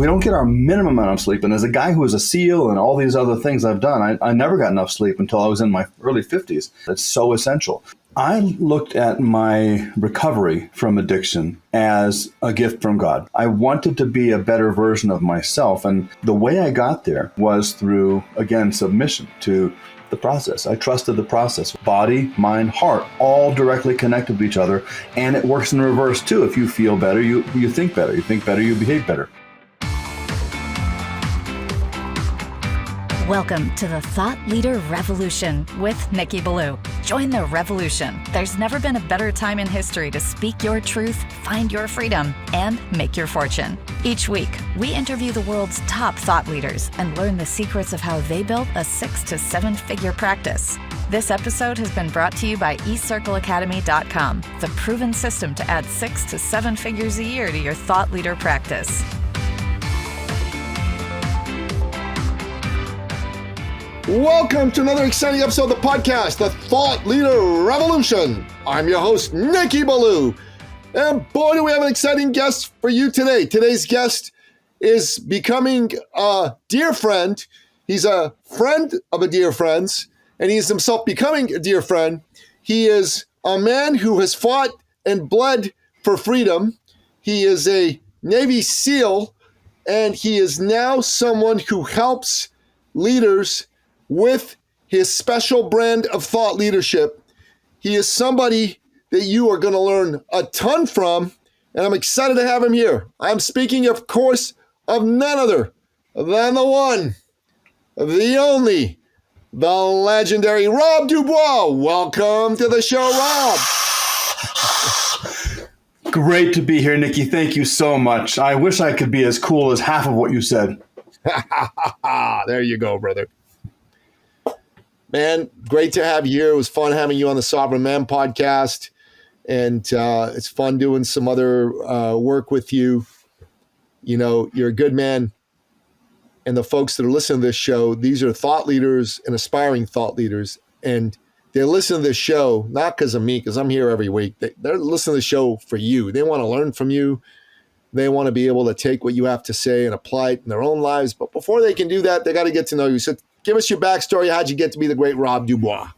we don't get our minimum amount of sleep, and as a guy who is a SEAL and all these other things I've done, I never got enough sleep until I was in my early 50s. It's so essential. I looked at my recovery from addiction as a gift from God. I wanted to be a better version of myself. And the way I got there was through, again, submission to the process. I trusted the process. Body, mind, heart, all directly connected to each other. And it works in reverse too. If you feel better, you think better. You think better, you behave better. Welcome to the Thought Leader Revolution with Nikki Ballou. Join the revolution. There's never been a better time in history to speak your truth, find your freedom, and make your fortune. Each week, we interview the world's top thought leaders and learn the secrets of how they built a 6 to 7 figure practice. This episode has been brought to you by eCircleacademy.com, the proven system to add 6 to 7 figures a year to your thought leader practice. Welcome to another exciting episode of the podcast, The Thought Leader Revolution. I'm your host, Nikki Ballou. And boy, do we have an exciting guest for you today. Today's guest is becoming a dear friend. He's a friend of a dear friend's, and he's himself becoming a dear friend. He is a man who has fought and bled for freedom. He is a Navy SEAL, and he is now someone who helps leaders with his special brand of thought leadership. He is somebody that you are going to learn a ton from, and I'm excited to have him here. I'm speaking, of course, of none other than the one, the only, the legendary Rob Dubois. Welcome to the show, Rob. Great to be here, Nikki. Thank you so much. I wish I could be as cool as half of what you said. There you go, brother. Man, great to have you here. It was fun having you on the Sovereign Man podcast, and it's fun doing some other work with you. You know, you're a good man, and the folks that are listening to this show, these are thought leaders and aspiring thought leaders, and they listen to this show not because of me, because I'm here every week. They're listening to the show for you. They want to learn from you. They want to be able to take what you have to say and apply it in their own lives. But before they can do that, they got to get to know you. So give us your backstory. How'd you get to be the great Rob Dubois?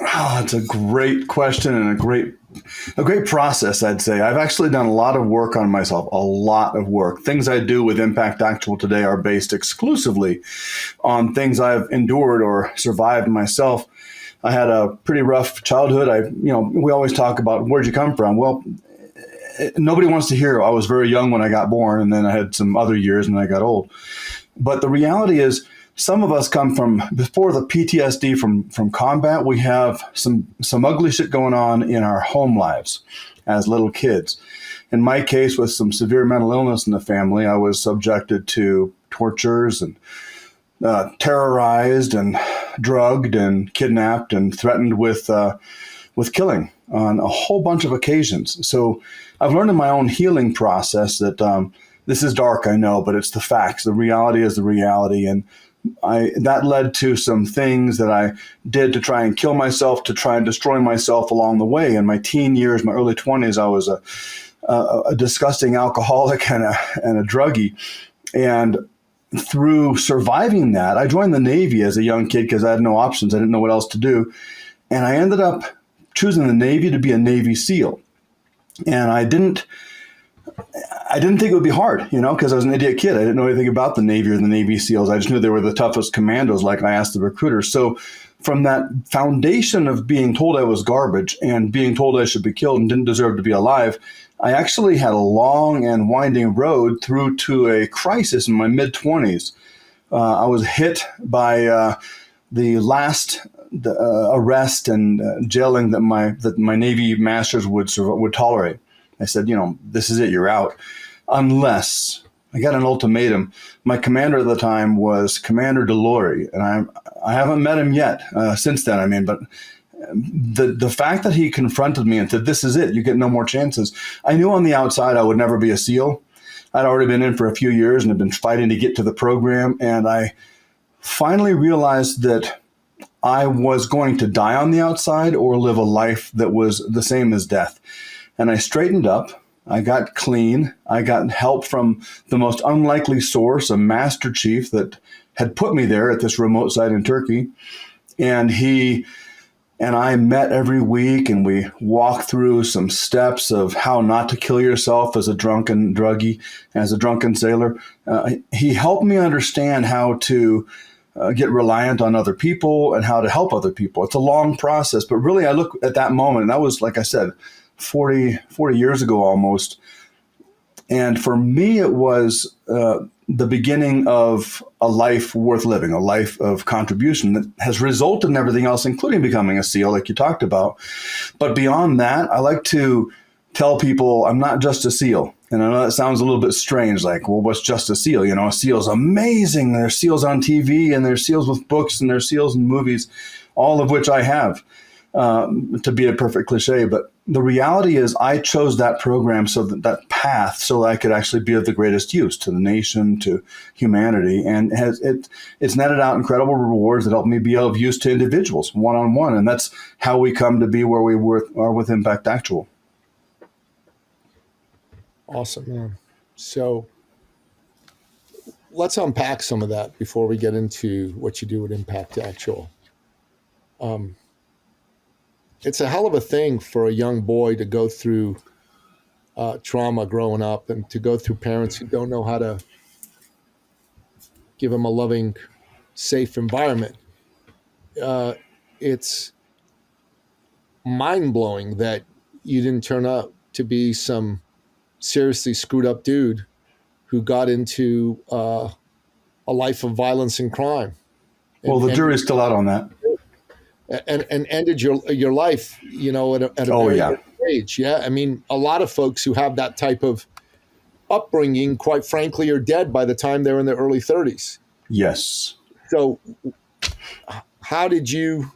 Oh, it's a great question and a great process, I'd say. I've actually done a lot of work on myself, a lot of work. Things I do with Impact Actual today are based exclusively on things I've endured or survived myself. I had a pretty rough childhood. We always talk about where'd you come from? Well, nobody wants to hear I was very young when I got born, and then I had some other years when I got old. But the reality is, some of us come from, before the PTSD from combat, we have some ugly shit going on in our home lives as little kids. In my case, with some severe mental illness in the family, I was subjected to tortures and terrorized and drugged and kidnapped and threatened with killing on a whole bunch of occasions. So I've learned in my own healing process that this is dark, I know, but it's the facts. The reality is the reality. And that led to some things that I did to try and kill myself, to try and destroy myself along the way. In my teen years, my early 20s, I was a disgusting alcoholic and a druggie. And through surviving that, I joined the Navy as a young kid because I had no options. I didn't know what else to do. And I ended up choosing the Navy to be a Navy SEAL. And I didn't think it would be hard, because I was an idiot kid. I didn't know anything about the Navy or the Navy SEALs. I just knew they were the toughest commandos, like I asked the recruiters. So from that foundation of being told I was garbage and being told I should be killed and didn't deserve to be alive, I actually had a long and winding road through to a crisis in my mid-20s. I was hit by the last arrest and jailing that my Navy masters would tolerate. I said, this is it, you're out. Unless I got an ultimatum. My commander at the time was Commander Delory, and I haven't met him yet since then. But the fact that he confronted me and said, this is it, you get no more chances. I knew on the outside I would never be a SEAL. I'd already been in for a few years and had been fighting to get to the program. And I finally realized that I was going to die on the outside or live a life that was the same as death. And I straightened up. I got clean. I got help from the most unlikely source, a master chief that had put me there at this remote site in Turkey. And he and I met every week, and we walked through some steps of how not to kill yourself as a drunken druggie, as a drunken sailor. He helped me understand how to get reliant on other people and how to help other people. It's a long process, but really I look at that moment, and that was, like I said, 40 years ago almost. And for me, it was the beginning of a life worth living, a life of contribution that has resulted in everything else, including becoming a SEAL, like you talked about. But beyond that, I like to tell people I'm not just a SEAL. And I know that sounds a little bit strange, like, well, what's just a SEAL? You know, a SEAL's amazing. There's SEALs on TV, and there's SEALs with books, and there's SEALs in movies, all of which I have, to be a perfect cliche. But the reality is I chose that program, so that path, so that I could actually be of the greatest use to the nation, to humanity. And it's netted out incredible rewards that help me be of use to individuals one-on-one. And that's how we come to be where we are with Impact Actual. Awesome, man. So let's unpack some of that before we get into what you do at Impact Actual. It's a hell of a thing for a young boy to go through trauma growing up, and to go through parents who don't know how to give him a loving, safe environment. It's mind-blowing that you didn't turn out to be some seriously screwed up dude who got into a life of violence and crime. Well, the jury's still out on that. And ended your life, you know, at a very young age. Yeah, I mean, a lot of folks who have that type of upbringing, quite frankly, are dead by the time they're in their early 30s. Yes. So how did you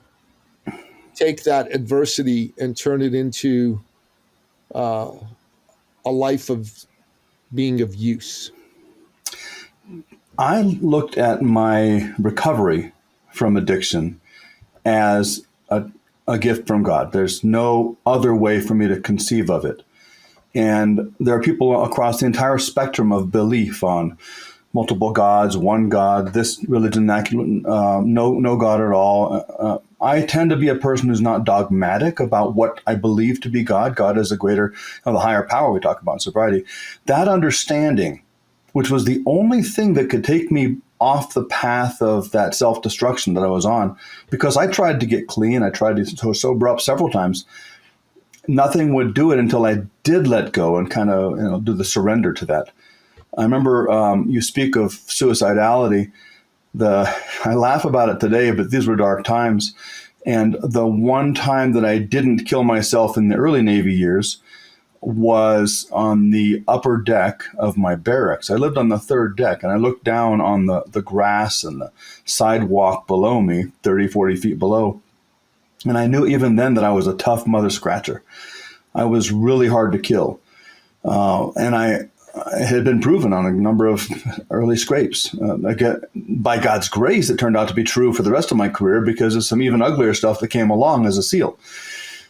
take that adversity and turn it into a life of being of use? I looked at my recovery from addiction as a gift from God. There's no other way for me to conceive of it. And there are people across the entire spectrum of belief on multiple gods, one God, this religion, that, no God at all. I tend to be a person who's not dogmatic about what I believe to be God. God is a greater, the higher power we talk about in sobriety. That understanding, which was the only thing that could take me off the path of that self-destruction that I was on, because I tried to get clean. I tried to sober up several times. Nothing would do it until I did let go and kind of do the surrender to that. I remember you speak of suicidality. I laugh about it today, but these were dark times. And the one time that I didn't kill myself in the early Navy years was on the upper deck of my barracks. I lived on the third deck, and I looked down on the grass and the sidewalk below me, 30, 40 feet below. And I knew even then that I was a tough mother scratcher. I was really hard to kill. And it had been proven on a number of early scrapes. By God's grace, it turned out to be true for the rest of my career because of some even uglier stuff that came along as a SEAL.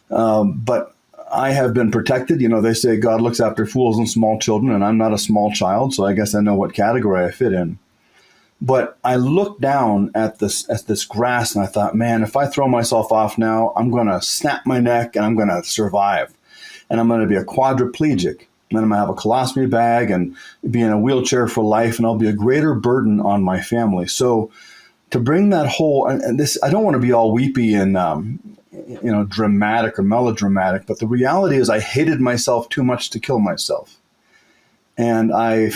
But I have been protected. You know, they say God looks after fools and small children, and I'm not a small child, so I guess I know what category I fit in. But I looked down at this grass, and I thought, man, if I throw myself off now, I'm going to snap my neck, and I'm going to survive. And I'm going to be a quadriplegic. And then I'm going to have a colostomy bag and be in a wheelchair for life, and I'll be a greater burden on my family. So to bring that whole, and this, I don't want to be all weepy and dramatic or melodramatic, but the reality is I hated myself too much to kill myself. And I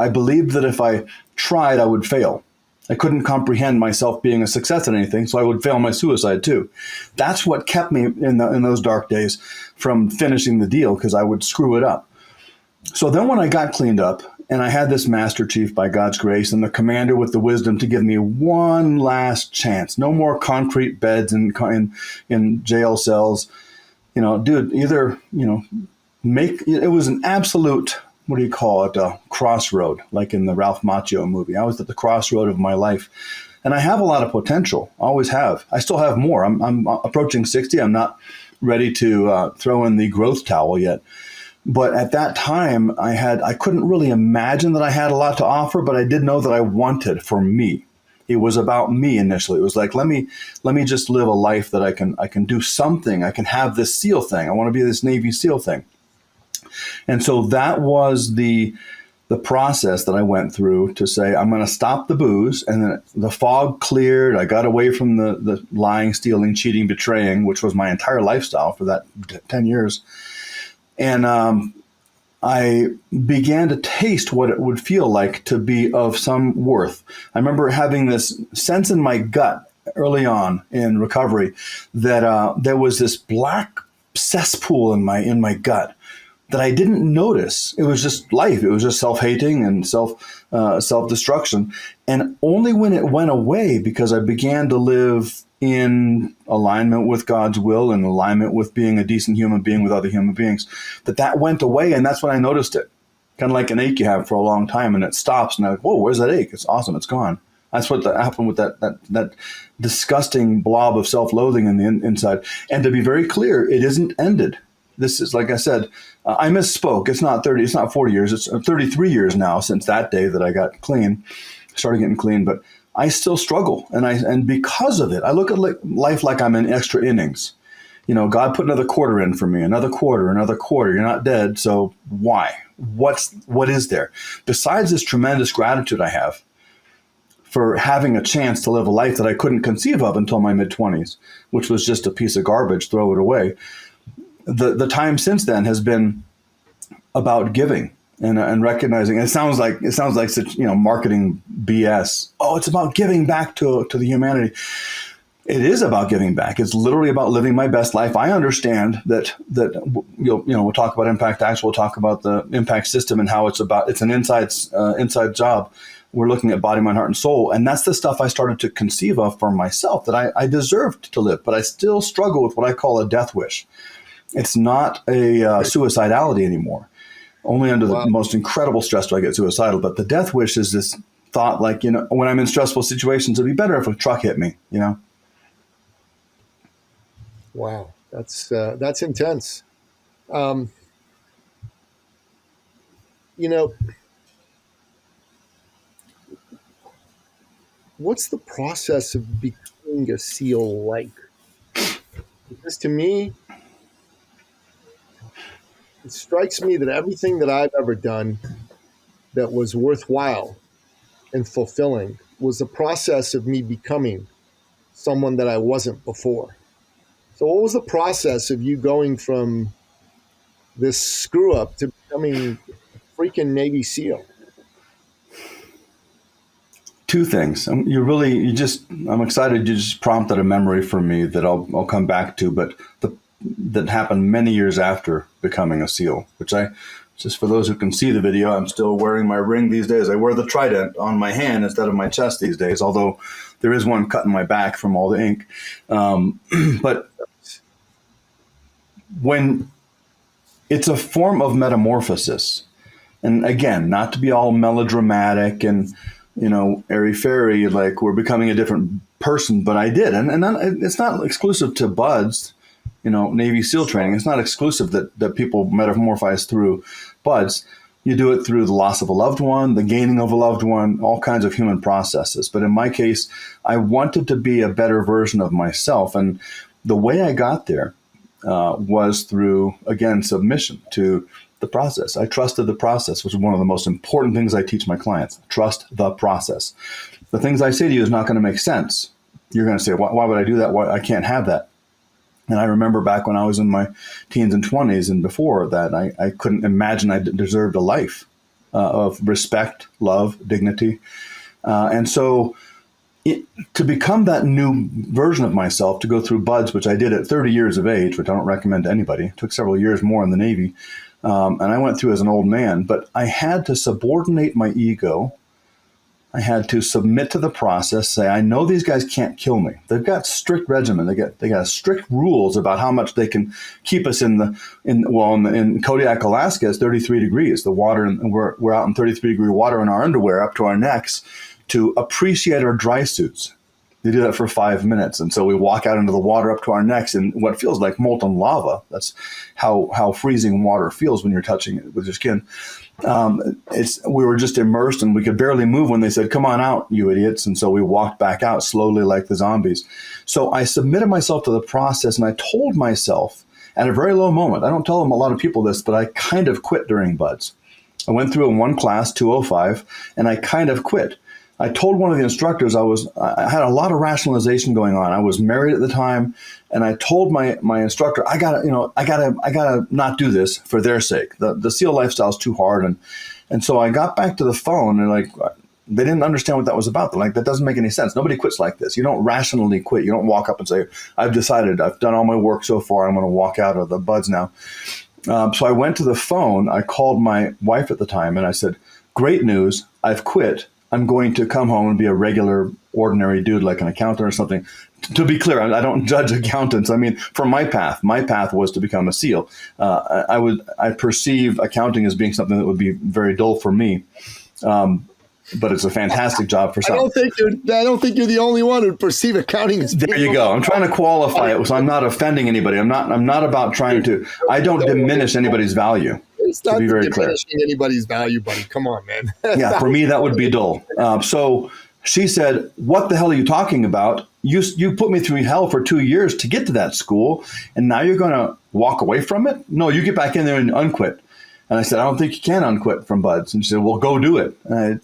believed that if I tried, I would fail. I couldn't comprehend myself being a success at anything, so I would fail my suicide too. That's what kept me in those dark days from finishing the deal, because I would screw it up. So then when I got cleaned up, and I had this master chief by God's grace and the commander with the wisdom to give me one last chance, no more concrete beds in jail cells, dude, either, it was an absolute, what do you call it, a crossroad, like in the Ralph Macchio movie. I was at the crossroad of my life, and I have a lot of potential, always have. I still have more. I'm approaching 60. I'm not ready to throw in the growth towel yet. But at that time, I couldn't really imagine that I had a lot to offer, but I did know that I wanted for me. It was about me initially. It was like, let me just live a life that I can do something. I can have this SEAL thing. I want to be this Navy SEAL thing. And so that was the process that I went through to say, I'm going to stop the booze. And then the fog cleared. I got away from the lying, stealing, cheating, betraying, which was my entire lifestyle for that 10 years. And I began to taste what it would feel like to be of some worth. I remember having this sense in my gut early on in recovery that there was this black cesspool in my gut that I didn't notice. It was just life. It was just self-hating and self-destruction. And only when it went away, because I began to live in alignment with God's will and alignment with being a decent human being with other human beings, that went away. And that's when I noticed it. Kind of like an ache you have for a long time and it stops. And I'm like, whoa, where's that ache? It's awesome. It's gone. That's what happened with that disgusting blob of self-loathing in the inside. And to be very clear, it isn't ended. This is, like I said, I misspoke. It's not 40 years. It's 33 years now since that day that I got clean, started getting clean. But I still struggle. And because of it, I look at life like I'm in extra innings. You know, God put another quarter in for me, another quarter. You're not dead. So why? What is there? Besides this tremendous gratitude I have for having a chance to live a life that I couldn't conceive of until my mid-20s, which was just a piece of garbage, throw it away. The time since then has been about giving and recognizing. It sounds like such marketing BS. Oh, it's about giving back to the humanity. It is about giving back. It's literally about living my best life. I understand that we'll talk about Impact Acts. We'll talk about the impact system and how it's an inside job. We're looking at body, mind, heart, and soul. And that's the stuff I started to conceive of for myself that I deserved to live, but I still struggle with what I call a death wish. It's not a suicidality anymore. Only under the most incredible stress do I get suicidal. But the death wish is this thought like, when I'm in stressful situations, it'd be better if a truck hit me, Wow. That's intense. What's the process of becoming a SEAL like? Because to me, it strikes me that everything that I've ever done that was worthwhile and fulfilling was the process of me becoming someone that I wasn't before. So what was the process of you going from this screw up to becoming a freaking Navy SEAL? Two things. I'm excited you just prompted a memory for me that I'll come back to, but that happened many years after becoming a SEAL, just for those who can see the video, I'm still wearing my ring these days. I wear the trident on my hand instead of my chest these days, although there is one cut in my back from all the ink. But when it's a form of metamorphosis, and again, not to be all melodramatic and airy-fairy, like we're becoming a different person, but I did. And it's not exclusive to BUD/S, Navy SEAL training. It's not exclusive that people metamorphose through BUD/S. You do it through the loss of a loved one, the gaining of a loved one, all kinds of human processes. But in my case, I wanted to be a better version of myself. And the way I got there was through, again, submission to the process. I trusted the process, which is one of the most important things I teach my clients. Trust the process. The things I say to you is not going to make sense. You're going to say, why would I do that? Why I can't have that. And I remember back when I was in my teens and 20s and before that, I couldn't imagine I deserved a life of respect, love, dignity. And so to become that new version of myself, to go through BUD/S, which I did at 30 years of age, which I don't recommend to anybody. It took several years more in the Navy. And I went through as an old man, but I had to subordinate my ego. I had to submit to the process, say, I know these guys can't kill me. They've got strict regimen. They got strict rules about how much they can keep us in Kodiak, Alaska, it's 33 degrees. The water, and we're out in 33-degree water in our underwear up to our necks to appreciate our dry suits. They do that for 5 minutes. And so we walk out into the water up to our necks in what feels like molten lava. That's how freezing water feels when you're touching it with your skin. We were just immersed and we could barely move when they said, come on out, you idiots. And so we walked back out slowly like the zombies. So I submitted myself to the process, and I told myself at a very low moment, I don't tell them a lot of people this, but I kind of quit during buds. I went through in one class, 205, and I kind of quit. I told one of the instructors I had a lot of rationalization going on. I was married at the time, and I told my instructor, I gotta not do this for their sake. The SEAL lifestyle is too hard, and so I got back to the phone, and they didn't understand what that was about. They're like, that doesn't make any sense. Nobody quits like this. You don't rationally quit. You don't walk up and say, I've decided, I've done all my work so far, I'm going to walk out of the buds now. So I went to the phone. I called my wife at the time, and I said, great news, I've quit. I'm going to come home and be a regular, ordinary dude like an accountant or something. To be clear, I don't judge accountants. I mean, for my path was to become a SEAL. I perceive accounting as being something that would be very dull for me. But it's a fantastic job for some. I don't think you're the only one who perceive accounting as. There you go. I'm trying to qualify it so I'm not offending anybody. I'm not about trying to. I don't diminish anybody's value. It's not to be very clear. Diminishing anybody's value, buddy. Come on, man. Yeah, for me that would be dull. So she said, "What the hell are you talking about? You put me through hell for 2 years to get to that school, and now you're going to walk away from it? No, you get back in there and unquit." And I said, I don't think you can unquit from buds. And she said, well, go do it.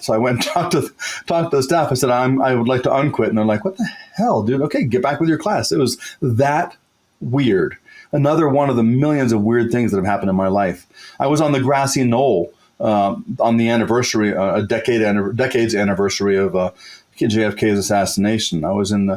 So I went and talked to the staff. I said, I would like to unquit. And they're like, what the hell, dude? Okay, get back with your class. It was that weird. Another one of the millions of weird things that have happened in my life. I was on the grassy knoll on the anniversary, decade's anniversary of JFK's assassination. I was in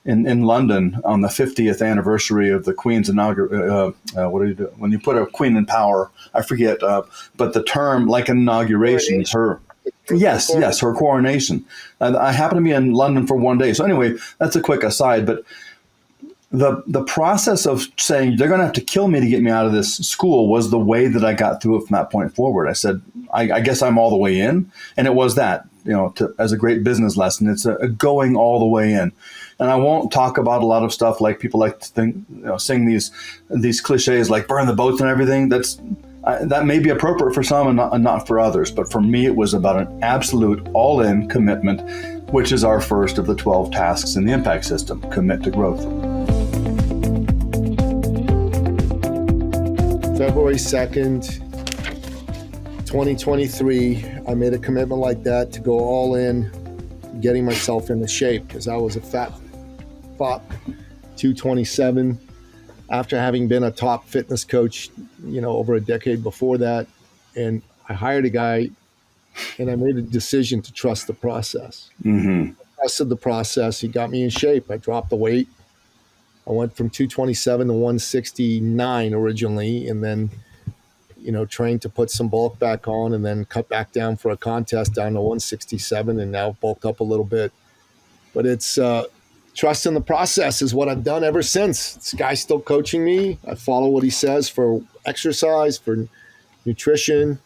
London on the 50th anniversary of the Queen's inauguration. What do you do when you put a queen in power? I forget, but the term, like an inauguration, her coronation. I happened to be in London for 1 day. So anyway, that's a quick aside. But the process of saying they're going to have to kill me to get me out of this school was the way that I got through it from that point forward. I said, I guess I'm all the way in, and it was that. As a great business lesson, it's a going all the way in. And I won't talk about a lot of stuff like people like to think, sing these cliches like burn the boats and everything. That may be appropriate for some and not for others. But for me, it was about an absolute all-in commitment, which is our first of the 12 tasks in the impact system, commit to growth. February 2nd, 2023, I made a commitment like that to go all in, getting myself into shape because I was a fat fuck, 227. After having been a top fitness coach, over a decade before that, and I hired a guy, and I made a decision to trust the process. Mm-hmm. I trusted the process. He got me in shape. I dropped the weight. I went from 227 to 169 originally, and then trained to put some bulk back on and then cut back down for a contest down to 167 and now bulked up a little bit. But it's trust in the process is what I've done ever since. This guy's still coaching me. I follow what he says for exercise, for nutrition,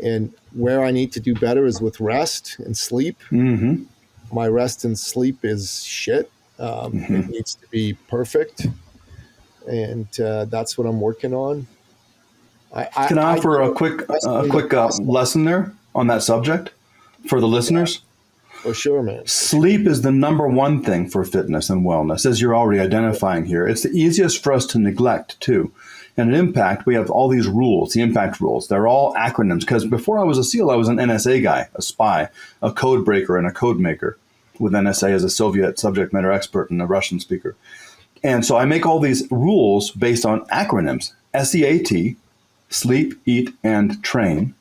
and where I need to do better is with rest and sleep. Mm-hmm. My rest and sleep is shit. It needs to be perfect. And that's what I'm working on. Can I offer a quick lesson there on that subject for the listeners? For sure, man. Sleep is the number one thing for fitness and wellness, as you're already identifying here. It's the easiest for us to neglect, too. And at Impact, we have all these rules, the Impact rules. They're all acronyms, because before I was a SEAL, I was an NSA guy, a spy, a code breaker, and a code maker, with NSA as a Soviet subject matter expert and a Russian speaker. And so I make all these rules based on acronyms. SEAT, sleep, eat, and train,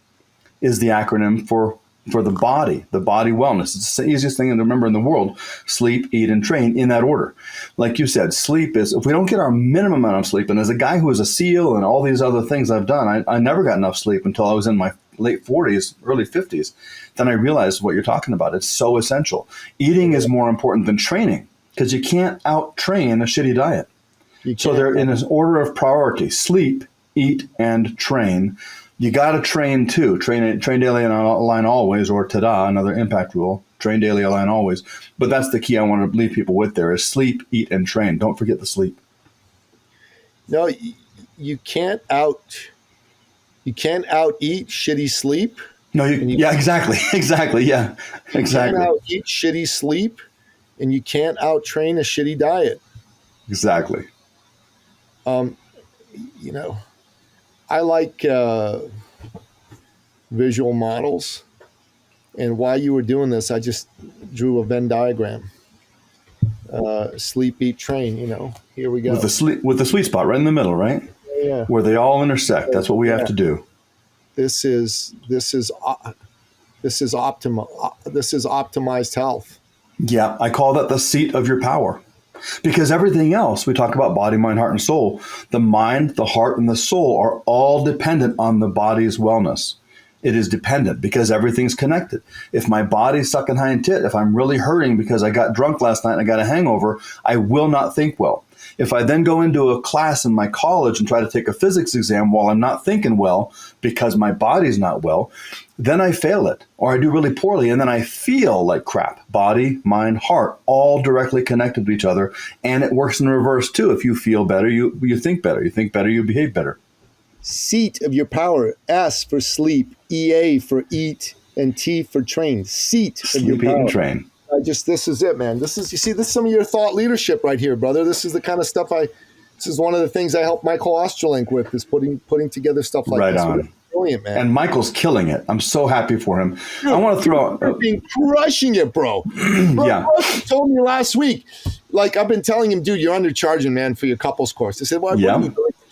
is the acronym for the body wellness. It's the easiest thing to remember in the world. Sleep, eat, and train in that order. Like you said, sleep is, if we don't get our minimum amount of sleep, and as a guy who was a SEAL and all these other things I've done, I never got enough sleep until I was in my late 40s, early 50s. Then I realized what you're talking about. It's so essential. Eating is more important than training because you can't out-train a shitty diet. So they're in an order of priority: sleep, eat, and train. You got to train too. Train daily and align always, or ta-da, another impact rule. Train daily, align always. But that's the key I want to leave people with there is sleep, eat, and train. Don't forget the sleep. No, you can't out eat shitty sleep. No, exactly. Exactly. Yeah, exactly. You can't out eat shitty sleep, and you can't out train a shitty diet. Exactly. I like visual models. And while you were doing this, I just drew a Venn diagram. Sleep, eat, train, here we go. With the sweet spot right in the middle, right? Yeah. Where they all intersect. That's what we have to do. This is optimized health. Yeah, I call that the seat of your power. Because everything else, we talk about body, mind, heart, and soul. The mind, the heart, and the soul are all dependent on the body's wellness. It is dependent because everything's connected. If my body's sucking high and tit, if I'm really hurting because I got drunk last night and I got a hangover, I will not think well. If I then go into a class in my college and try to take a physics exam while I'm not thinking well because my body's not well, then I fail it or I do really poorly and then I feel like crap. Body, mind, heart, all directly connected to each other. And it works in reverse too. If you feel better, you think better. You think better, you behave better. Seat of your power. S for sleep, EA for eat, and T for train. Seat of your Sleep, power. eat, and train. This is it, man. This is some of your thought leadership right here, brother. This is the kind of stuff this is one of the things I help Michael Osterlink with is putting together stuff like this. Right on. Brilliant, man. And Michael's killing it. I'm so happy for him. Dude, I want to throw out. Been crushing it, bro. Yeah. Bro told me last week, like I've been telling him, dude, you're undercharging, man, for your couples course. I said, well, yeah.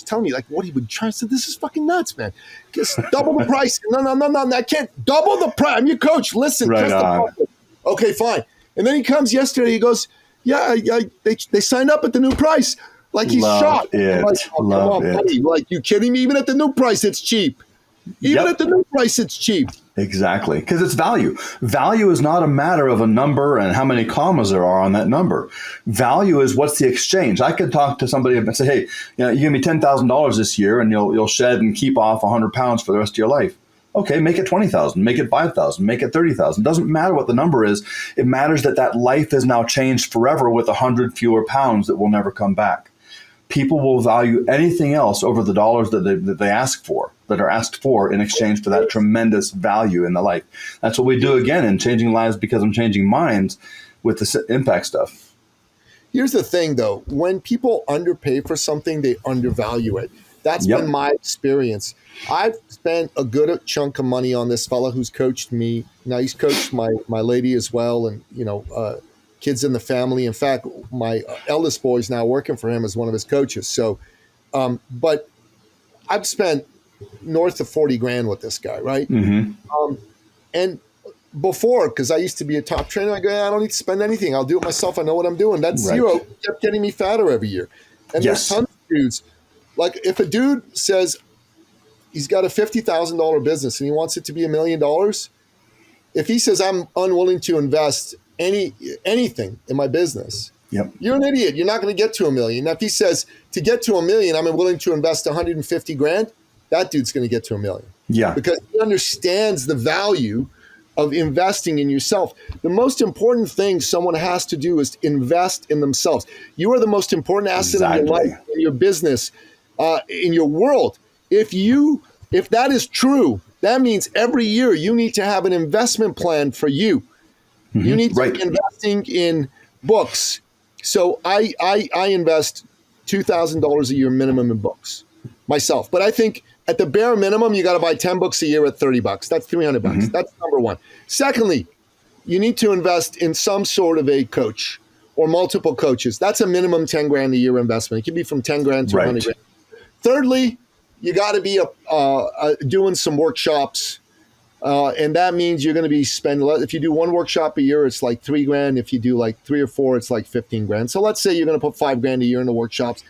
Tell me like what he would charge. I said, this is fucking nuts, man. Just double the price. No, I can't double the price. I'm your coach. Listen, right on. Okay, fine. And then he comes yesterday. He goes, yeah, they signed up at the new price. Like he's shocked. Love it. Buddy. Like you kidding me? Even at the new price, it's cheap. Even at the new price, it's cheap. Exactly, because it's value. Value is not a matter of a number and how many commas there are on that number. Value is what's the exchange. I could talk to somebody and say, hey, you give me $10,000 this year and you'll shed and keep off 100 pounds for the rest of your life. Okay, make it 20,000, make it 5,000, make it 30,000. Doesn't matter what the number is. It matters that life is now changed forever with 100 fewer pounds that will never come back. People will value anything else over the dollars that they ask for, that are asked for in exchange for that tremendous value in the life. That's what we do again in Changing Lives Because I'm Changing Minds with the impact stuff. Here's the thing, though. When people underpay for something, they undervalue it. That's been my experience. I've spent a good chunk of money on this fella who's coached me. Now he's coached my lady as well, and kids in the family. In fact, my eldest boy is now working for him as one of his coaches. So, but I've spent north of 40 grand with this guy, right? Mm-hmm. And before, because I used to be a top trainer, I go, I don't need to spend anything. I'll do it myself. I know what I'm doing. That zero kept getting me fatter every year. And there's tons of dudes. Like if a dude says he's got a $50,000 business and he wants it to be $1 million, if he says I'm unwilling to invest anything in my business, you're an idiot. You're not going to get to $1 million. Now, if he says to get to $1 million, I'm willing to invest 150 grand, that dude's going to get to $1 million. Yeah. Because he understands the value of investing in yourself. The most important thing someone has to do is invest in themselves. You are the most important asset in your life, in your business, in your world. If that is true, that means every year you need to have an investment plan for you. Mm-hmm. You need to be investing in books. So I invest $2,000 a year minimum in books myself. But I think at the bare minimum, you got to buy 10 books a year at $30. That's $300. Mm-hmm. That's number one. Secondly, you need to invest in some sort of a coach or multiple coaches. That's a minimum 10 grand a year investment. It can be from 10 grand to 100 grand. Thirdly, you got to be doing some workshops. And that means you're going to be spending, if you do one workshop a year, it's like $3 grand. If you do like 3 or 4, it's like 15 grand. So let's say you're going to put $5 grand a year into workshops.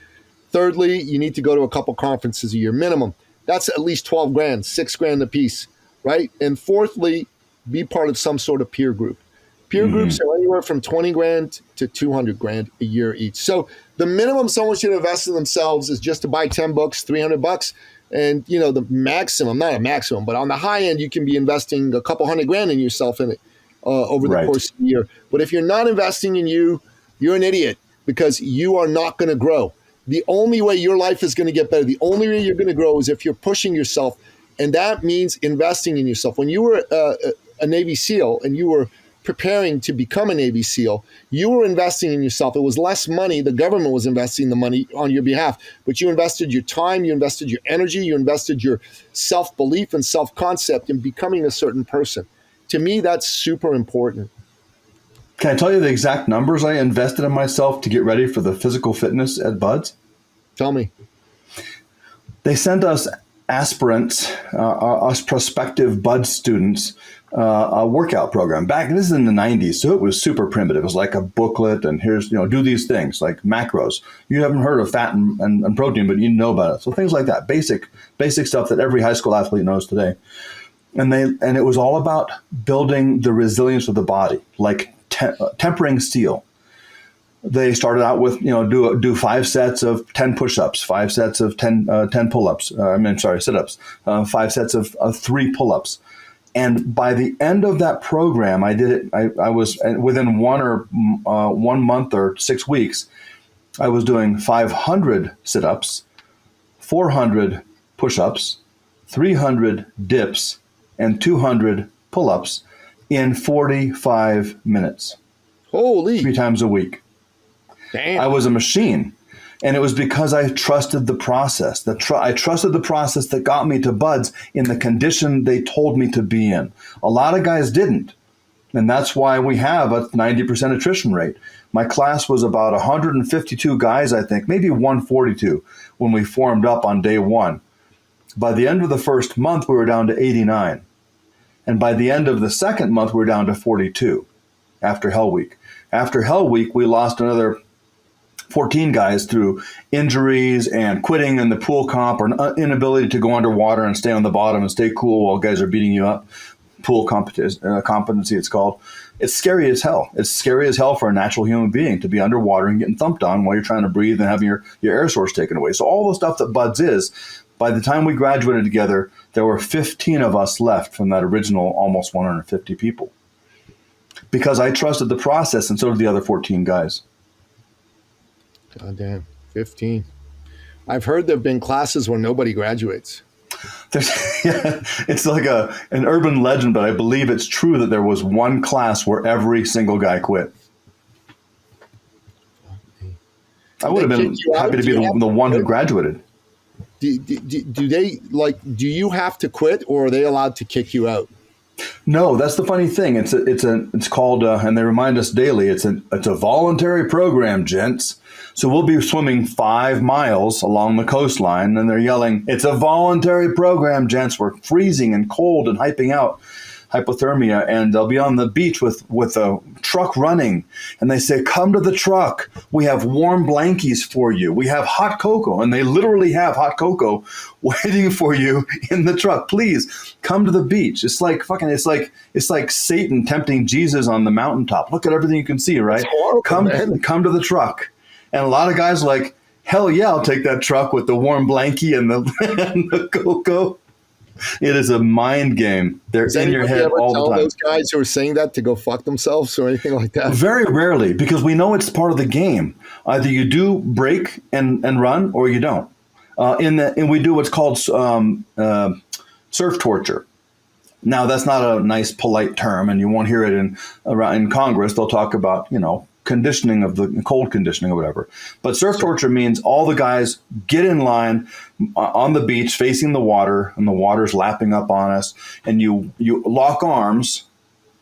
Thirdly, you need to go to a couple conferences a year minimum. That's at least 12 grand, $6 grand a piece, right? And fourthly, be part of some sort of peer group. Peer groups are anywhere from 20 grand to 200 grand a year each. So the minimum someone should invest in themselves is just to buy 10 books, $300. And, the maximum, not a maximum, but on the high end, you can be investing a couple $100,000 in yourself in it over the course of the year. But if you're not investing in you, you're an idiot, because you are not going to grow. The only way your life is going to get better, the only way you're going to grow is if you're pushing yourself. And that means investing in yourself. When you were a Navy SEAL and you were preparing to become a Navy SEAL, you were investing in yourself. It was less money. The government was investing the money on your behalf, but you invested your time, you invested your energy, you invested your self-belief and self-concept in becoming a certain person. To me, that's super important. Can I tell you the exact numbers I invested in myself to get ready for the physical fitness at Buds? Tell me. They sent us aspirants, us prospective Bud students, a workout program. This is in the 90s, so it was super primitive. It was like a booklet, and here's, do these things, like macros. You haven't heard of fat and protein, but you know about it. So things like that, basic stuff that every high school athlete knows today. And it was all about building the resilience of the body, like tempering steel. They started out with, do 5 sets of 10 push-ups, 5 sets of 10 pull-ups. Sit-ups, 5 sets of 3 pull-ups. And by the end of that program, I did it. I was within 1 month or 6 weeks, I was doing 500 sit-ups, 400 push-ups, 300 dips, and 200 pull-ups in 45 minutes. Holy! 3 times a week. Damn. I was a machine. And it was because I trusted the process. I trusted the process that got me to Buds in the condition they told me to be in. A lot of guys didn't. And that's why we have a 90% attrition rate. My class was about 152 guys, I think, maybe 142 when we formed up on day 1. By the end of the first month, we were down to 89. And by the end of the second month, we were down to 42 after Hell Week. After Hell Week, we lost another 14 guys through injuries and quitting in the pool comp, or an inability to go underwater and stay on the bottom and stay cool while guys are beating you up. Pool competency, it's called. It's scary as hell. It's scary as hell for a natural human being to be underwater and getting thumped on while you're trying to breathe and having your air source taken away. So all the stuff that Buds is, by the time we graduated together, there were 15 of us left from that original almost 150 people. Because I trusted the process, and so did the other 14 guys. God damn, 15. I've heard there have been classes where nobody graduates. It's like an urban legend, but I believe it's true that there was one class where every single guy quit. I would have been happy to be the one who graduated. Do you have to quit, or are they allowed to kick you out? No, that's the funny thing. It's called, and they remind us daily, it's a voluntary program, gents. So we'll be swimming 5 miles along the coastline, and they're yelling, "It's a voluntary program, gents. We're freezing and cold and hyping out hypothermia." And they'll be on the beach with a truck running, and they say, "Come to the truck. We have warm blankies for you. We have hot cocoa," and they literally have hot cocoa waiting for you in the truck. Please come to the beach. It's like Satan tempting Jesus on the mountaintop. Look at everything you can see, right? Horrible, come to the truck. And a lot of guys are like, hell yeah, I'll take that truck with the warm blankie and the cocoa. It is a mind game. They're in your head all the time. Those guys who are saying that to go fuck themselves or anything like that? Very rarely, because we know it's part of the game. Either you do break and run, or you don't. And we do what's called surf torture. Now, that's not a nice, polite term, and you won't hear it in Congress. They'll talk about, conditioning of the cold conditioning or whatever. But surf torture means all the guys get in line on the beach facing the water, and the water's lapping up on us, and you lock arms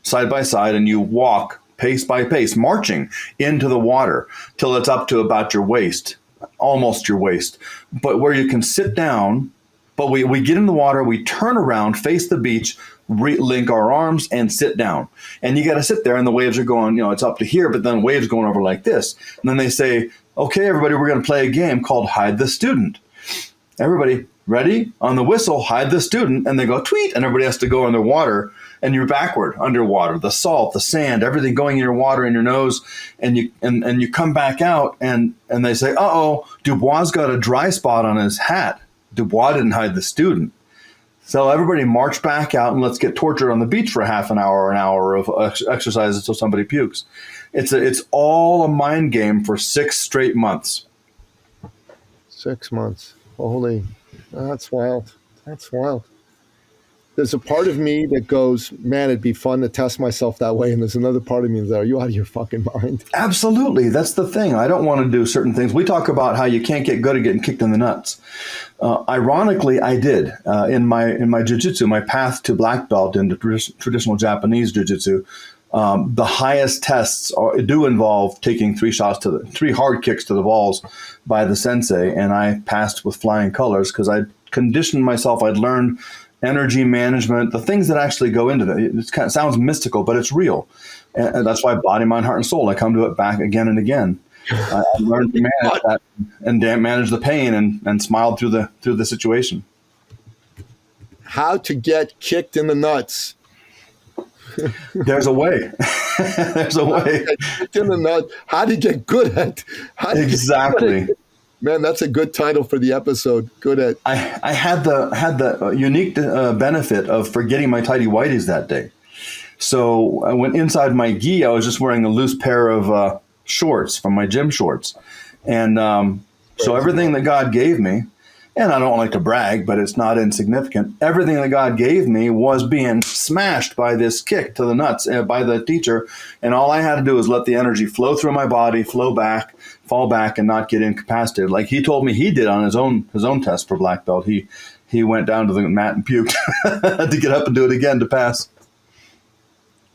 side by side, and you walk pace by pace, marching into the water till it's up to about your waist, almost your waist, but where you can sit down. But we get in the water, we turn around, face the beach, link our arms, and sit down. And you got to sit there, and the waves are going, it's up to here, but then waves going over like this. And then they say, "Okay, everybody, we're going to play a game called Hide the Student." Everybody, ready? On the whistle, hide the student. And they go, tweet, and everybody has to go underwater, and you're backward, underwater. The salt, the sand, everything going in your water, in your nose, and you come back out, and they say, "Uh-oh, Dubois got a dry spot on his hat." Dubois didn't hide the student. So everybody march back out and let's get tortured on the beach for half an hour or an hour of exercise until somebody pukes. It's all a mind game for 6 straight months. 6 months. Holy, that's wild. That's wild. There's a part of me that goes, man, it'd be fun to test myself that way. And there's another part of me that's, are you out of your fucking mind? Absolutely. That's the thing. I don't want to do certain things. We talk about how you can't get good at getting kicked in the nuts. Ironically, I did in my jiu-jitsu, my path to black belt into traditional Japanese jiu-jitsu. The highest tests do involve taking 3 hard kicks to the balls by the sensei. And I passed with flying colors because I'd conditioned myself. I'd learned energy management, the things that actually go into that. It sounds mystical, but it's real. And that's why body, mind, heart, and soul, I come to it back again and again. I learned to manage that and manage the pain and smiled through the situation. How to get kicked in the nuts. There's a way. There's a way. Kicked in the nuts. How to get good at. Exactly. Man, that's a good title for the episode. Good at. I had the unique benefit of forgetting my tighty whities that day. So I went inside my gi. I was just wearing a loose pair of shorts from my gym shorts. And so everything that God gave me, and I don't like to brag, but it's not insignificant. Everything that God gave me was being smashed by this kick to the nuts by the teacher. And all I had to do was let the energy flow through my body, flow back, fall back, and not get incapacitated. Like he told me he did on his own test for black belt. He went down to the mat and puked to get up and do it again to pass.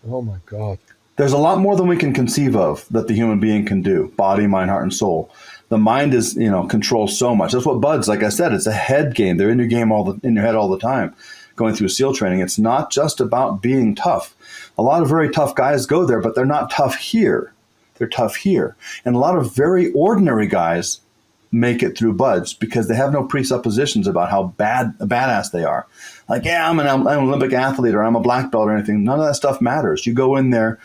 Oh my God. There's a lot more than we can conceive of that the human being can do. Body, mind, heart, and soul. The mind is, controls so much. That's what buds, like I said, it's a head game. They're in your game in your head all the time. Going through SEAL training, it's not just about being tough. A lot of very tough guys go there, but they're not tough here. They're tough here. And a lot of very ordinary guys make it through buds because they have no presuppositions about how badass they are. Like, yeah, I'm an Olympic athlete or I'm a black belt or anything. None of that stuff matters. You go in there,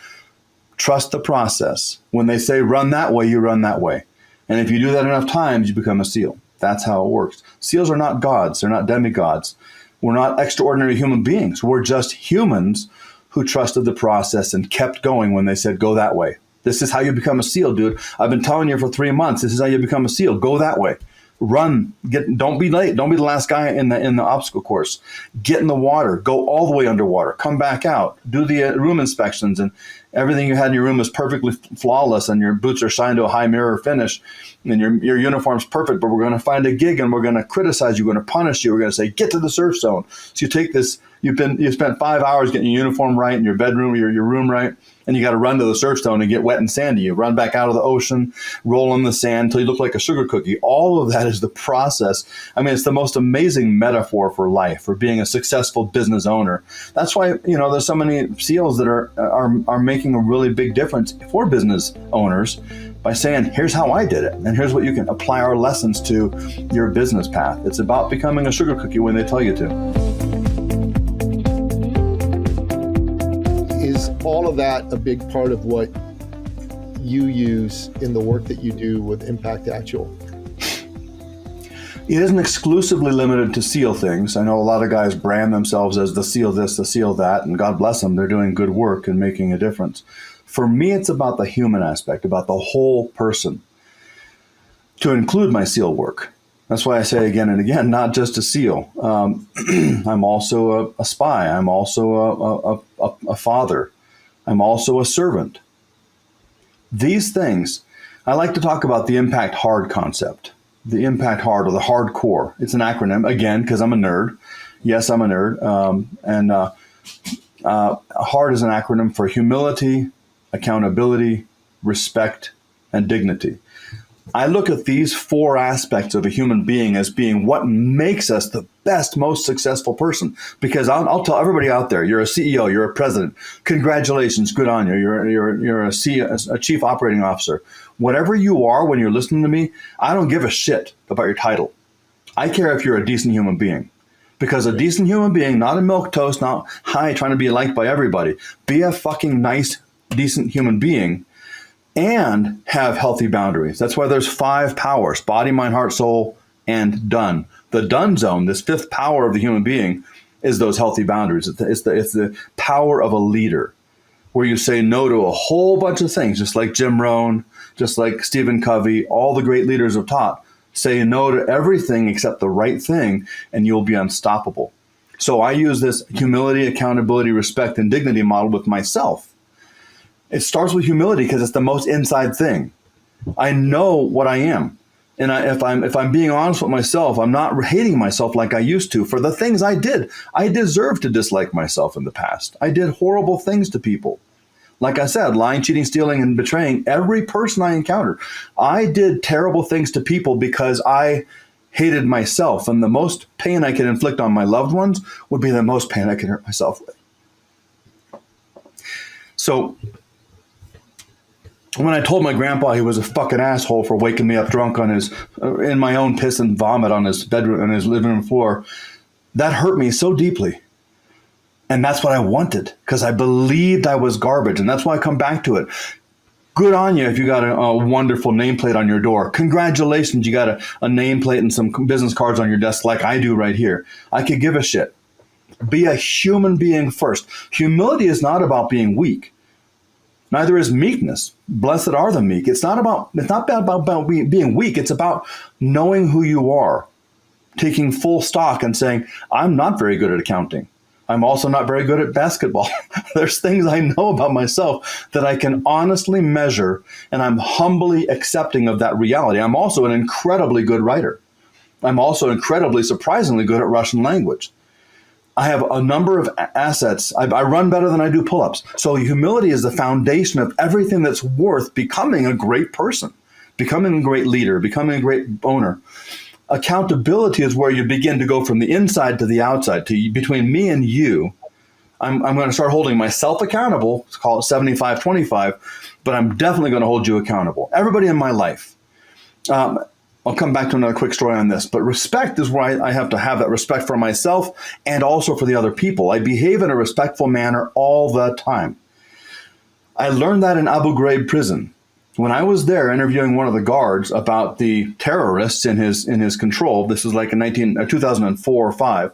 trust the process. When they say run that way, you run that way. And if you do that enough times, you become a SEAL. That's how it works. SEALs are not gods. They're not demigods. We're not extraordinary human beings. We're just humans who trusted the process and kept going when they said, go that way. This is how you become a SEAL, dude. I've been telling you for 3 months. This is how you become a SEAL. Go that way. Run. Don't be late. Don't be the last guy in the obstacle course. Get in the water. Go all the way underwater. Come back out. Do the room inspections, and everything you had in your room is perfectly flawless, and your boots are shined to a high mirror finish, and your uniform's perfect. But we're going to find a gig, and we're going to criticize you. We're going to punish you. We're going to say, get to the surf zone. So you take this. You spent 5 hours getting your uniform right and your bedroom, your room right, and you got to run to the surf zone and get wet and sandy. You run back out of the ocean, roll in the sand until you look like a sugar cookie. All of that is the process. I mean, it's the most amazing metaphor for life, for being a successful business owner. That's why, there's so many SEALs that are making a really big difference for business owners by saying, here's how I did it, and here's what you can apply our lessons to your business path. It's about becoming a sugar cookie when they tell you to. Is all of that a big part of what you use in the work that you do with Impact Actual? It isn't exclusively limited to SEAL things. I know a lot of guys brand themselves as the SEAL this, the SEAL that, and God bless them, they're doing good work and making a difference. For me, it's about the human aspect, about the whole person, to include my SEAL work. That's why I say again and again, not just a SEAL. I'm also a spy. I'm also a father. I'm also a servant. These things, I like to talk about the Impact Hard concept. The Impact Hard, or the hardcore. It's an acronym, again, because I'm a nerd. Yes, I'm a nerd. HARD is an acronym for humility, accountability, respect, and dignity. I look at these 4 aspects of a human being as being what makes us the best, most successful person. Because I'll tell everybody out there, you're a CEO, you're a president. Congratulations, good on you. You're a chief operating officer. Whatever you are when you're listening to me, I don't give a shit about your title. I care if you're a decent human being. Because a decent human being, not a milquetoast, not high trying to be liked by everybody. Be a fucking nice, decent human being. And have healthy boundaries. That's why there's 5 powers: body, mind, heart, soul, and done. The done zone, this fifth power of the human being, is those healthy boundaries. It's the power of a leader, where you say no to a whole bunch of things, just like Jim Rohn, just like Stephen Covey, all the great leaders have taught. Say no to everything except the right thing, and you'll be unstoppable. So I use this humility, accountability, respect, and dignity model with myself. It starts with humility because it's the most inside thing. I know what I am. And if I'm being honest with myself, I'm not hating myself like I used to for the things I did. I deserve to dislike myself in the past. I did horrible things to people. Like I said, lying, cheating, stealing, and betraying every person I encountered. I did terrible things to people because I hated myself. And the most pain I could inflict on my loved ones would be the most pain I could hurt myself with. So when I told my grandpa he was a fucking asshole for waking me up drunk on in my own piss and vomit on his bedroom, on his living room floor, that hurt me so deeply. And that's what I wanted, because I believed I was garbage. And that's why I come back to it. Good on you if you got a wonderful nameplate on your door. Congratulations, you got a nameplate and some business cards on your desk like I do right here. I could give a shit. Be a human being first. Humility is not about being weak. Neither is meekness. Blessed are the meek. It's not about being weak. It's about knowing who you are, taking full stock and saying, I'm not very good at accounting. I'm also not very good at basketball. There's things I know about myself that I can honestly measure, and I'm humbly accepting of that reality. I'm also an incredibly good writer. I'm also incredibly, surprisingly good at Russian language. I have a number of assets. I run better than I do pull-ups. So humility is the foundation of everything that's worth becoming a great person, becoming a great leader, becoming a great owner. Accountability is where you begin to go from the inside to the outside, between me and you. I'm going to start holding myself accountable. Let's call it 75-25, but I'm definitely going to hold you accountable. Everybody in my life. I'll come back to another quick story on this, but respect is where I have to have that respect for myself and also for the other people. I behave in a respectful manner all the time. I learned that in Abu Ghraib prison. When I was there interviewing one of the guards about the terrorists in his control, this was like in 2004 or 5,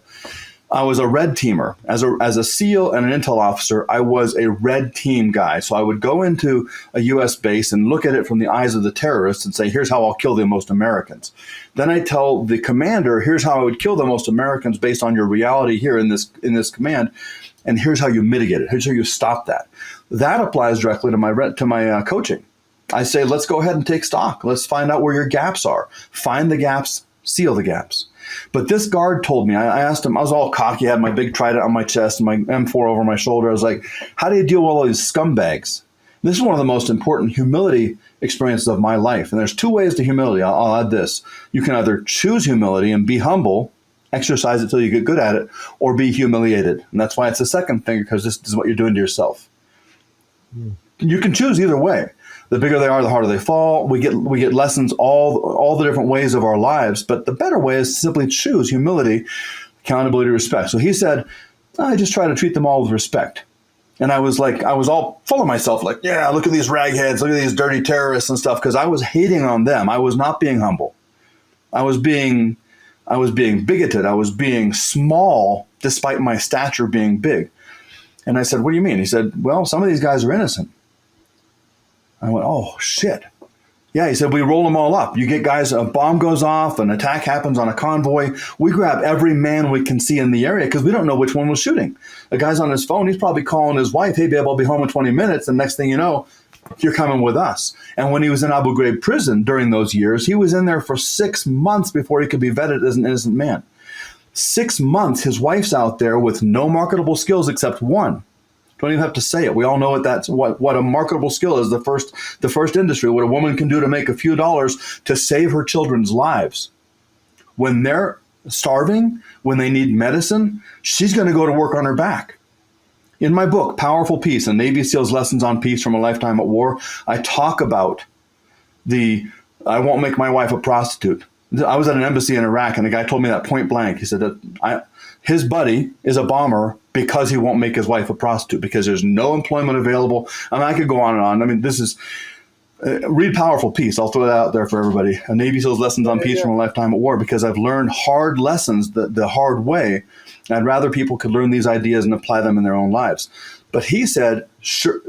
I was a red teamer. As a SEAL and an intel officer, I was a red team guy. So I would go into a U.S. base and look at it from the eyes of the terrorists and say, here's how I'll kill the most Americans. Then I tell the commander, here's how I would kill the most Americans based on your reality here in this command, and here's how you mitigate it. Here's how you stop that. That applies directly to my coaching. I say, let's go ahead and take stock. Let's find out where your gaps are. Find the gaps, seal the gaps. But this guard told me, I asked him, I was all cocky, I had my big trident on my chest and my M4 over my shoulder. I was like, how do you deal with all these scumbags? This is one of the most important humility experiences of my life. And there's two ways to humility. I'll add this. You can either choose humility and be humble, exercise it till you get good at it, or be humiliated. And that's why it's the second thing, because this is what you're doing to yourself. You can choose either way. The bigger they are, the harder they fall. We get lessons all the different ways of our lives, but the better way is to simply choose humility, accountability, respect. So he said, I just try to treat them all with respect. And I was all full of myself, like, yeah, look at these ragheads, look at these dirty terrorists and stuff, because I was hating on them. I was not being humble. I was being bigoted. I was being small despite my stature being big. And I said, what do you mean? He said, well, some of these guys are innocent. I went, oh, shit. Yeah, he said, we roll them all up. You get guys, a bomb goes off, an attack happens on a convoy. We grab every man we can see in the area because we don't know which one was shooting. The guy's on his phone. He's probably calling his wife, hey, babe, I'll be home in 20 minutes. And next thing you know, you're coming with us. And when he was in Abu Ghraib prison during those years, he was in there for 6 months before he could be vetted as an innocent man. 6 months, his wife's out there with no marketable skills except one. Don't even have to say it. We all know what a marketable skill is. The first industry, what a woman can do to make a few dollars to save her children's lives. When they're starving, when they need medicine, she's going to go to work on her back. In my book, Powerful Peace, a Navy SEAL's Lessons on Peace from a Lifetime at War, I talk about I won't make my wife a prostitute. I was at an embassy in Iraq, and the guy told me that point blank. He said that his buddy is a bomber because he won't make his wife a prostitute, because there's no employment available. I mean, I could go on and on. I mean, Read Powerful Peace. I'll throw that out there for everybody. A Navy SEAL's Lessons on Peace from a Lifetime at War, because I've learned hard lessons the hard way. I'd rather people could learn these ideas and apply them in their own lives. But he said, sure,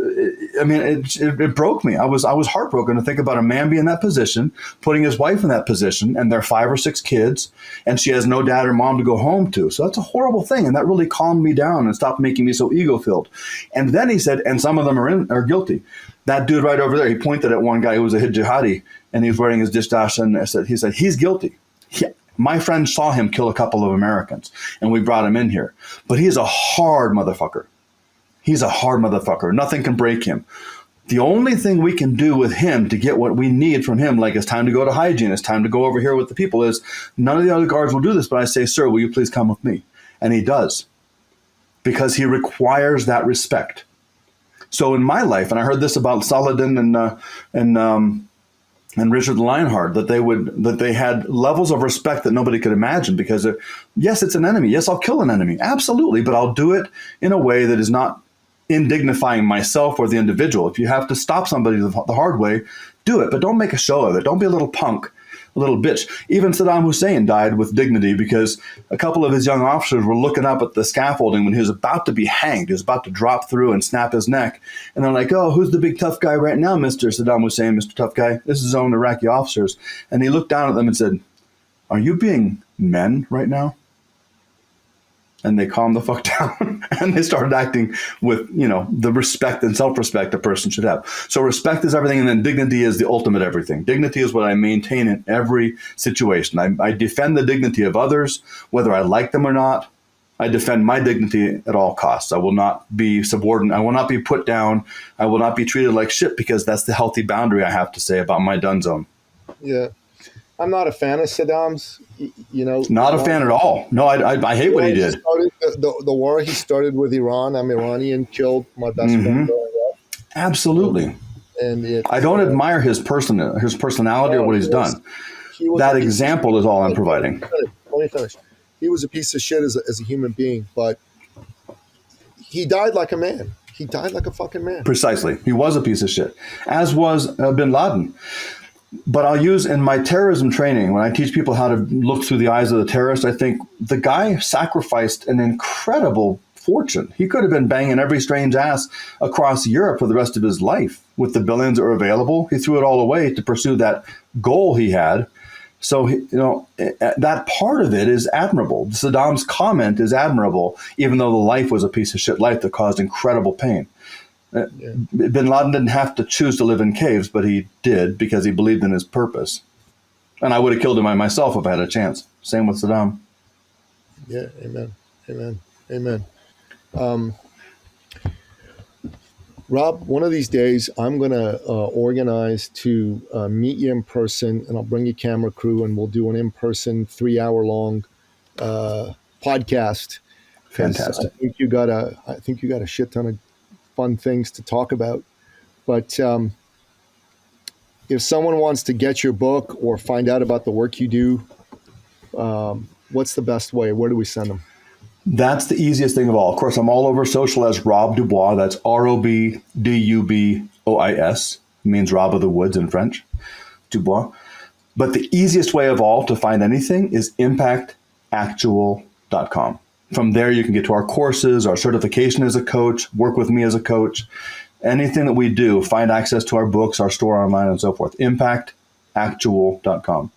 I mean, it broke me. I was heartbroken to think about a man being in that position, putting his wife in that position, and their 5 or 6 kids, and she has no dad or mom to go home to. So that's a horrible thing. And that really calmed me down and stopped making me so ego-filled. And then he said, and some of them are guilty. That dude right over there, he pointed at one guy who was a jihadi, and he was wearing his dishdash, and he said, he's guilty. My friend saw him kill a couple of Americans, and we brought him in here. But he's a hard motherfucker. He's a hard motherfucker. Nothing can break him. The only thing we can do with him to get what we need from him, like it's time to go to hygiene, it's time to go over here with the people, is none of the other guards will do this, but I say, sir, will you please come with me? And he does, because he requires that respect. So in my life, and I heard this about Saladin and Richard Lionheart, that they had levels of respect that nobody could imagine, because yes, it's an enemy. Yes, I'll kill an enemy. Absolutely. But I'll do it in a way that is not indignifying myself or the individual. If you have to stop somebody the hard way, do it. But don't make a show of it. Don't be a little punk, a little bitch. Even Saddam Hussein died with dignity, because a couple of his young officers were looking up at the scaffolding when he was about to be hanged. He was about to drop through and snap his neck. And they're like, oh, who's the big tough guy right now, Mr. Saddam Hussein, Mr. Tough Guy? This is his own Iraqi officers. And he looked down at them and said, are you being men right now? And they calmed the fuck down, and they started acting with, the respect and self-respect a person should have. So respect is everything, and then dignity is the ultimate everything. Dignity is what I maintain in every situation. I defend the dignity of others, whether I like them or not. I defend my dignity at all costs. I will not be subordinate. I will not be put down. I will not be treated like shit, because that's the healthy boundary I have to say about my done zone. Yeah. I'm not a fan of Saddam's, Not a fan at all. No, I hate what he did. The war he started with Iran. I'm Iranian, killed my best friend growing up. Absolutely. And I don't admire his personality or what he's done. That example is all I'm providing. Let me finish. He was a piece of shit as a human being, but he died like a man. He died like a fucking man. Precisely. He was a piece of shit, as was bin Laden. But I'll use in my terrorism training, when I teach people how to look through the eyes of the terrorist, I think the guy sacrificed an incredible fortune. He could have been banging every strange ass across Europe for the rest of his life with the billions that were available. He threw it all away to pursue that goal he had. So, that part of it is admirable. Saddam's comment is admirable, even though the life was a piece of shit life that caused incredible pain. Bin Laden didn't have to choose to live in caves, but he did, because he believed in his purpose. And I would have killed him myself if I had a chance. Same with Saddam. Yeah, amen. Rob, one of these days I'm going to organize to meet you in person, and I'll bring you camera crew, and we'll do an in-person 3-hour-long podcast. Fantastic. I think you got a shit ton of fun things to talk about. But if someone wants to get your book or find out about the work you do, what's the best way? Where do we send them? That's the easiest thing of all. Of course, I'm all over social as Rob Dubois. That's ROBDUBOIS. It means Rob of the Woods in French, Dubois. But the easiest way of all to find anything is impactactual.com. From there, you can get to our courses, our certification as a coach, work with me as a coach, anything that we do, find access to our books, our store online, and so forth. Impactactual.com.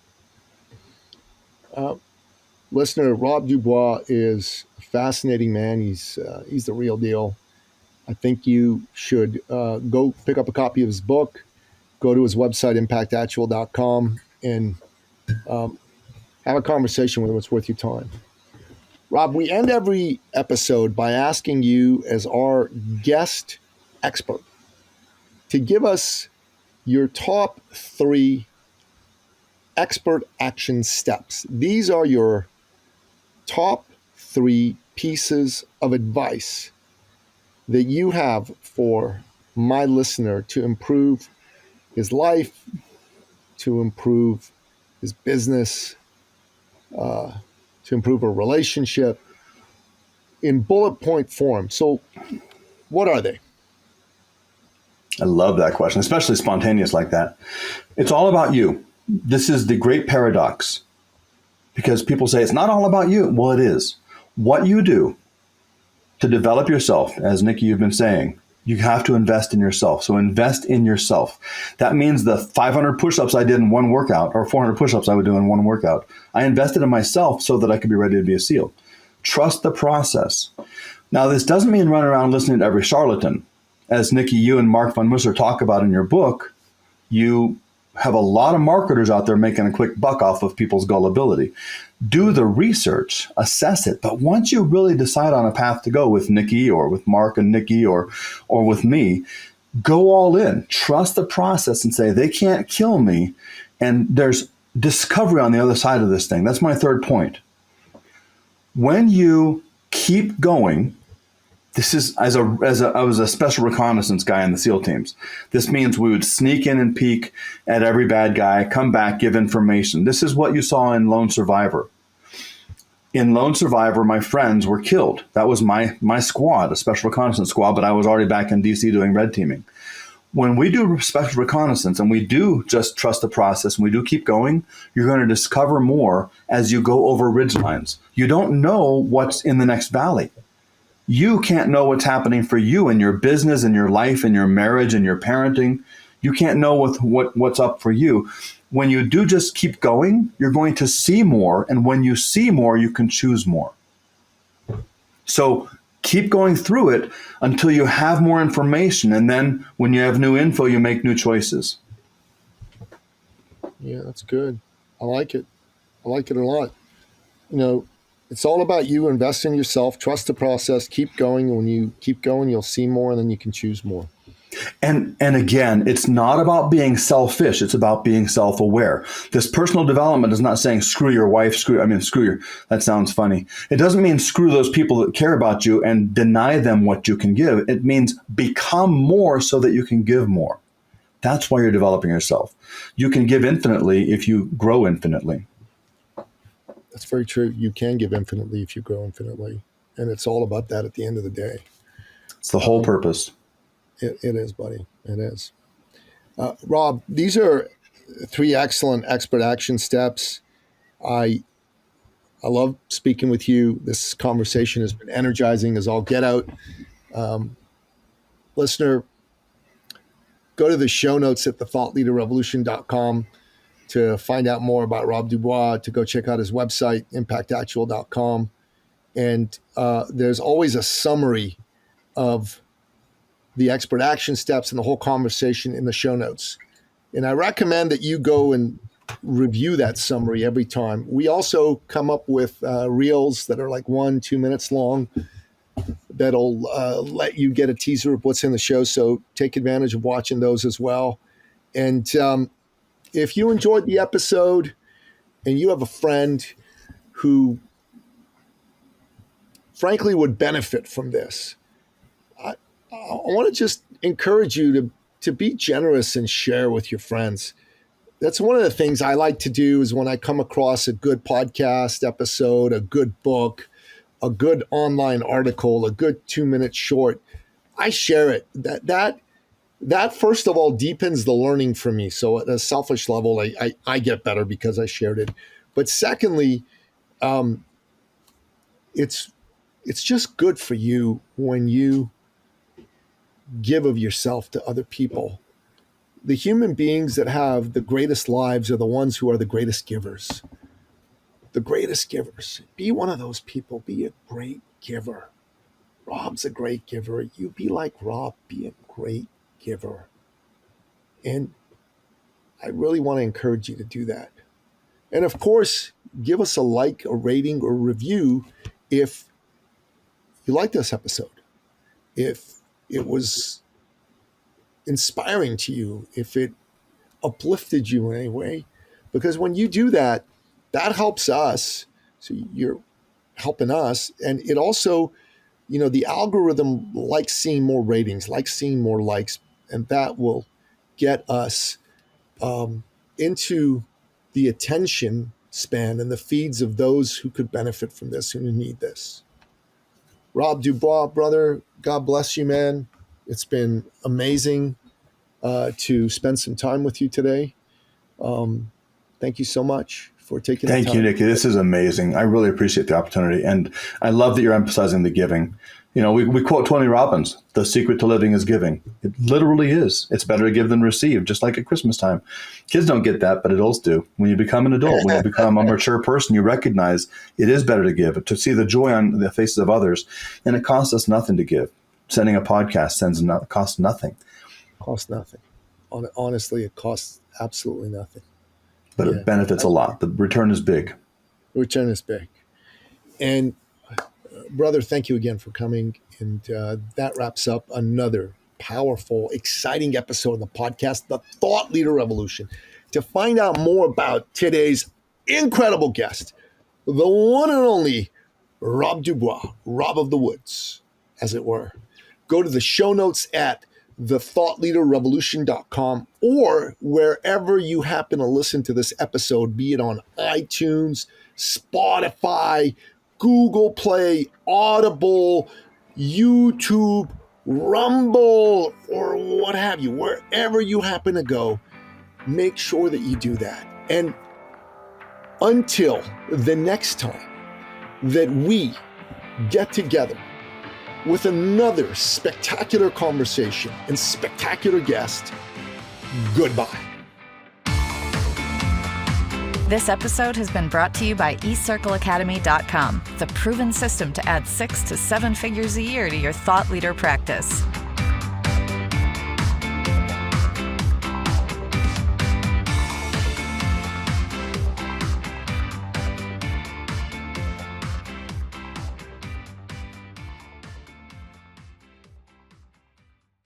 Listener, Rob Dubois is a fascinating man. He's the real deal. I think you should go pick up a copy of his book, go to his website, impactactual.com, and have a conversation with him. It's worth your time. Rob, we end every episode by asking you, as our guest expert, to give us your top 3 expert action steps. These are your top 3 pieces of advice that you have for my listener to improve his life, to improve his business, to improve a relationship, in bullet point form. So what are they? I love that question, especially spontaneous like that. It's all about you. This is the great paradox, because people say it's not all about you. Well, it is. What you do to develop yourself, as Nikki, you've been saying, you have to invest in yourself. So invest in yourself. That means the 500 push-ups I did in one workout, or 400 push-ups I would do in one workout, I invested in myself so that I could be ready to be a SEAL. Trust the process. Now, this doesn't mean run around listening to every charlatan. As Nikki, you and Mark von Musser talk about in your book, you have a lot of marketers out there making a quick buck off of people's gullibility. Do the research, assess it. But once you really decide on a path to go with Nikki or with Mark and Nikki or with me, go all in. Trust the process and say, they can't kill me. And there's discovery on the other side of this thing. That's my third point. When you keep going, this is I was a special reconnaissance guy in the SEAL teams. This means we would sneak in and peek at every bad guy, come back, give information. This is what you saw in Lone Survivor. In Lone Survivor, my friends were killed. That was my squad, a special reconnaissance squad, but I was already back in DC doing red teaming. When we do special reconnaissance and we do just trust the process and we do keep going, you're going to discover more as you go over ridge lines. You don't know what's in the next valley. You can't know what's happening for you in your business, in your life, in your marriage, in your parenting. You can't know what's up for you. When you do just keep going, you're going to see more. And when you see more, you can choose more. So keep going through it until you have more information. And then when you have new info, you make new choices. Yeah, that's good. I like it. I like it a lot. You know, it's all about you. Invest in yourself. Trust the process. Keep going. When you keep going, you'll see more, and then you can choose more. And again, it's not about being selfish. It's about being self-aware. This personal development is not saying screw your wife, screw your, that sounds funny. It doesn't mean screw those people that care about you and deny them what you can give. It means become more so that you can give more. That's why you're developing yourself. You can give infinitely if you grow infinitely. That's very true. You can give infinitely if you grow infinitely. And it's all about that at the end of the day. It's the whole purpose. It is, buddy. It is. Rob, these are 3 excellent expert action steps. I love speaking with you. This conversation has been energizing as all get out. Listener, go to the show notes at thethoughtleaderrevolution.com to find out more about Rob Dubois, to go check out his website, impactactual.com. And there's always a summary of the expert action steps and the whole conversation in the show notes. And I recommend that you go and review that summary every time. We also come up with reels that are like 1-2 minutes long that'll let you get a teaser of what's in the show. So take advantage of watching those as well. And if you enjoyed the episode and you have a friend who frankly would benefit from this, I want to just encourage you to be generous and share with your friends. That's one of the things I like to do is when I come across a good podcast episode, a good book, a good online article, a good 2-minute short, I share it. That first of all deepens the learning for me. So at a selfish level, I get better because I shared it. But secondly, it's just good for you when you give of yourself to other people. The human beings that have the greatest lives are the ones who are the greatest givers. The greatest givers. Be one of those people. Be a great giver. Rob's a great giver. You be like Rob. Be a great giver. And I really want to encourage you to do that. And of course, give us a like, a rating, or review if you like this episode. If it was inspiring to you, if it uplifted you in any way, because when you do that, that helps us. So you're helping us. And it also, the algorithm likes seeing more ratings, likes seeing more likes, and that will get us into the attention span and the feeds of those who could benefit from this and who need this. Rob Dubois, brother, God bless you, man. It's been amazing. to spend some time with you today. Thank you so much for taking the time. Thank you, Nikki. This is amazing. I really appreciate the opportunity. And I love that you're emphasizing the giving. You know, we quote Tony Robbins, the secret to living is giving. It literally is. It's better to give than receive, just like at Christmas time. Kids don't get that, but adults do. When you become an adult, when you become a mature person, you recognize it is better to give, to see the joy on the faces of others. And it costs us nothing to give. Sending a podcast costs nothing. Costs nothing. Honestly, it costs absolutely nothing. But it benefits a lot. The return is big. The return is big. And brother, thank you again for coming. And that wraps up another powerful, exciting episode of the podcast, The Thought Leader Revolution. To find out more about today's incredible guest, the one and only Rob Dubois, Rob of the Woods, as it were, go to the show notes at thethoughtleaderrevolution.com or wherever you happen to listen to this episode, be it on iTunes, Spotify, Google Play, Audible, YouTube, Rumble, or what have you. Wherever you happen to go, make sure that you do that. And until the next time that we get together with another spectacular conversation and spectacular guest, goodbye. This episode has been brought to you by eCircleAcademy.com, the proven system to add 6 to 7 figures a year to your thought leader practice.